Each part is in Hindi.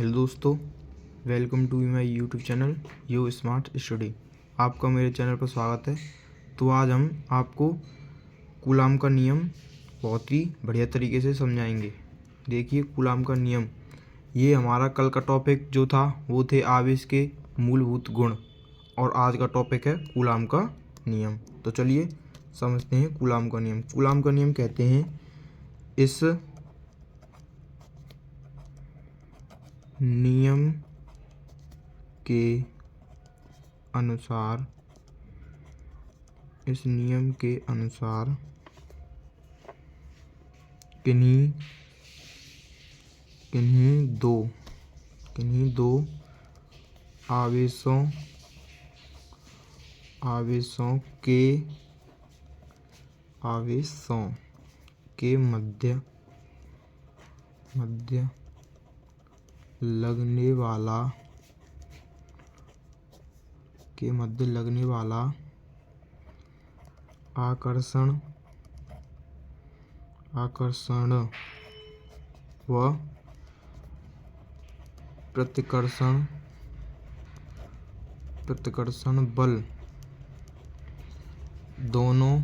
हेलो दोस्तों, welcome to my YouTube channel yo smart study. आपका मेरे चैनल पर स्वागत है। तो आज हम आपको कूलाम का नियम बहुत ही बढ़िया तरीके से समझाएंगे। देखिए, कूलाम का नियम, ये हमारा कल का टॉपिक जो था वो थे आवेश के मूलभूत गुण, और आज का टॉपिक है कूलाम का नियम। तो चलिए समझते हैं कूलाम का नियम। कूलाम का नियम कहते हैं, इस नियम के अनुसार किन्हीं दो आवेशों के मध्य लगने वाला आकर्षण व प्रतिकर्षण बल दोनों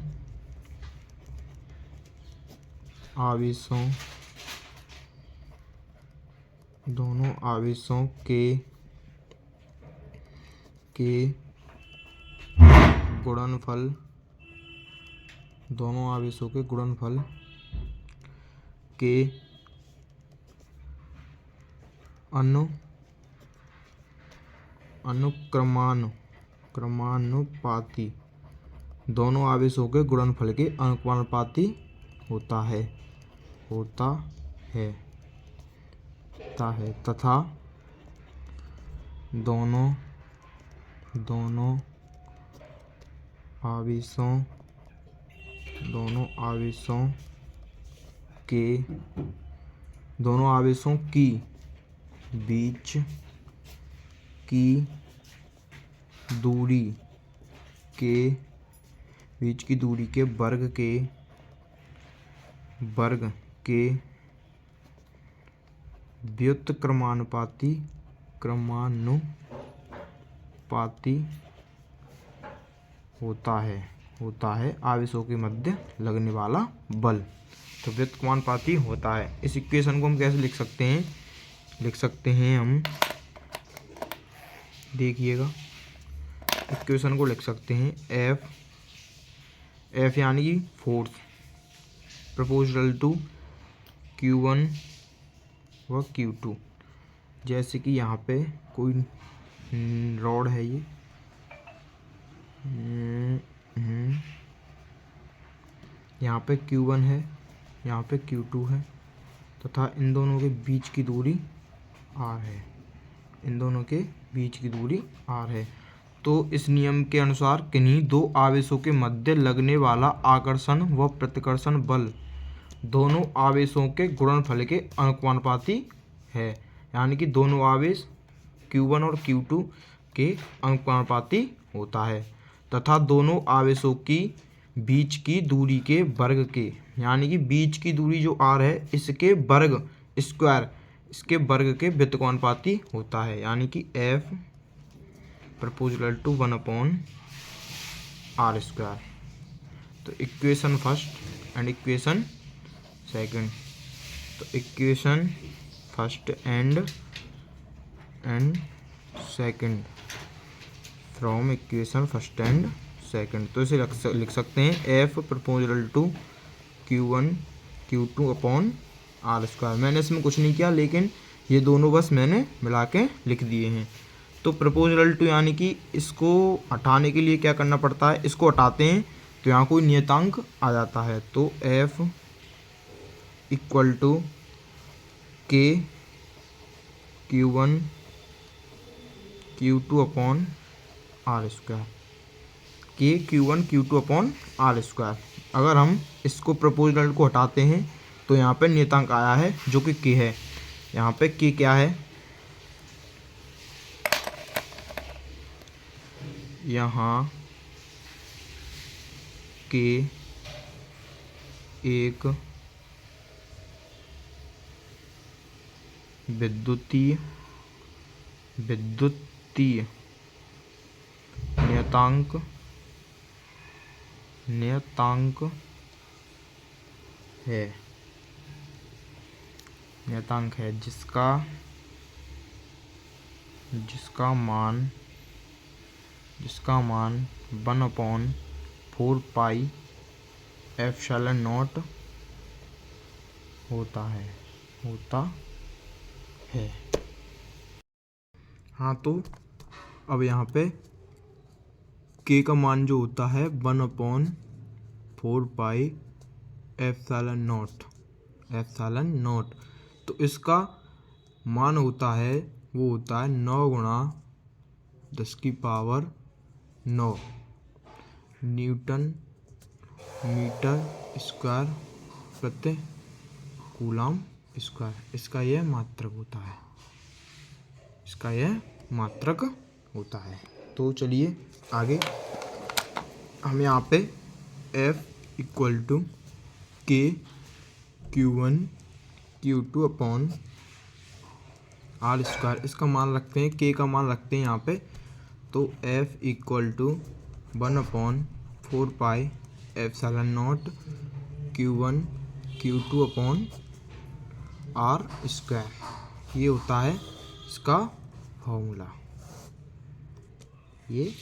आवेशों के गुणनफल के अनुक्रमानुपाती होता है तथा दोनों आवेशों की बीच की दूरी के वर्ग के व्युत्क्रमानुपाती होता है आवेशों के मध्य लगने वाला बल। तो व्युत्क्रमानुपाती होता है। इस इक्वेशन को हम कैसे लिख सकते हैं हम देखिएगा, इक्वेशन को लिख सकते हैं एफ यानी कि फोर्स प्रोपोर्शनल टू Q1 व Q2। जैसे कि यहाँ पे कोई रॉड है, ये यहाँ पे Q1 है, यहाँ पे Q2 है, तथा इन दोनों के बीच की दूरी R है। तो इस नियम के अनुसार किन्हीं दो आवेशों के मध्य लगने वाला आकर्षण व प्रतिकर्षण बल दोनों आवेशों के गुणनफल के अनुपाती है। यानी कि दोनों आवेश Q1 और Q2 के अनुपाती होता है तथा दोनों आवेशों की बीच की दूरी के वर्ग के, यानी कि बीच की दूरी जो R है इसके वर्ग के व्युत्क्रमानुपाती होता है। यानी कि F प्रोपोर्शनल टू 1/r²। तो equation first and equation second. तो equation first and second from equation first and second. तो इसे लिख सकते हैं F proportional to Q1 Q2/r²। मैंने इसमें कुछ नहीं किया, लेकिन ये दोनों बस मैंने मिला के लिख दिए हैं। तो प्रोपोर्शनल टू यानी कि इसको हटाने के लिए क्या करना पड़ता है, इसको हटाते हैं तो यहाँ कोई नियतांक आ जाता है। तो F equal to K Q1 Q2/r²। K Q1 Q2/r²। अगर हम इसको प्रोपोर्शनल को हटाते हैं तो यहाँ पे नियतांक आया है जो कि K है। यहाँ पे K क्या है, यहाँ K एक विद्युतीय विद्युतीय नियतांक है जिसका मान 1/4 पाई एप्सिलॉन नॉट होता है। हाँ, तो अब यहाँ पे k का मान जो होता है 1/4 पाई एप्सिलॉन नॉट, तो इसका मान होता है 9 गुणा 10⁹ न्यूटन मीटर स्क्वायर प्रति कूलम स्क्वायर। इसका यह मात्रक होता है। तो चलिए आगे हम यहाँ पे F = K Q1 Q2 upon R², इसका मान रखते हैं, K का मान रखते हैं यहाँ पे। तो F = 1/4 pi epsilon not Q1 Q2 upon R², ये होता है इसका फॉर्मूला। ये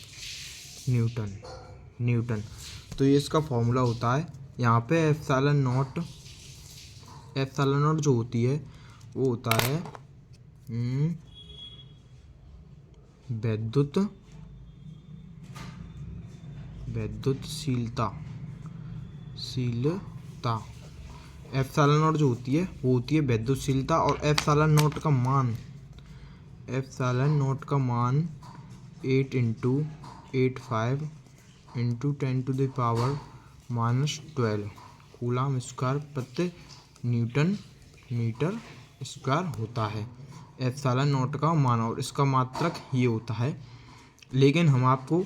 न्यूटन, तो ये इसका फॉर्मूला होता है। यहाँ पे एप्सिलॉन नॉट जो होती है वो होता है विद्युतशीलता। एप्सिलॉन नॉट जो होती है वो होती है विद्युतशीलता, और एप्सिलॉन नॉट का मान 8 × 85 × 10⁻⁻12 कूलम स्क्वायर प्रति न्यूटन मीटर स्क्वायर होता है एप्सिलॉन नॉट का मान, और इसका मात्रक ये होता है। लेकिन हम आपको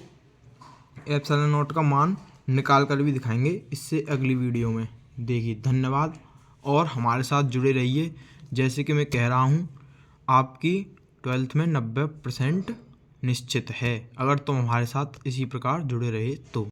एप्सिलॉन नॉट का मान निकाल कर भी दिखाएंगे इससे अगली वीडियो में। देखिए, धन्यवाद, और हमारे साथ जुड़े रहिए। जैसे कि मैं कह रहा हूँ, आपकी 12th में 90% निश्चित है, अगर तुम हमारे साथ इसी प्रकार जुड़े रहे तो।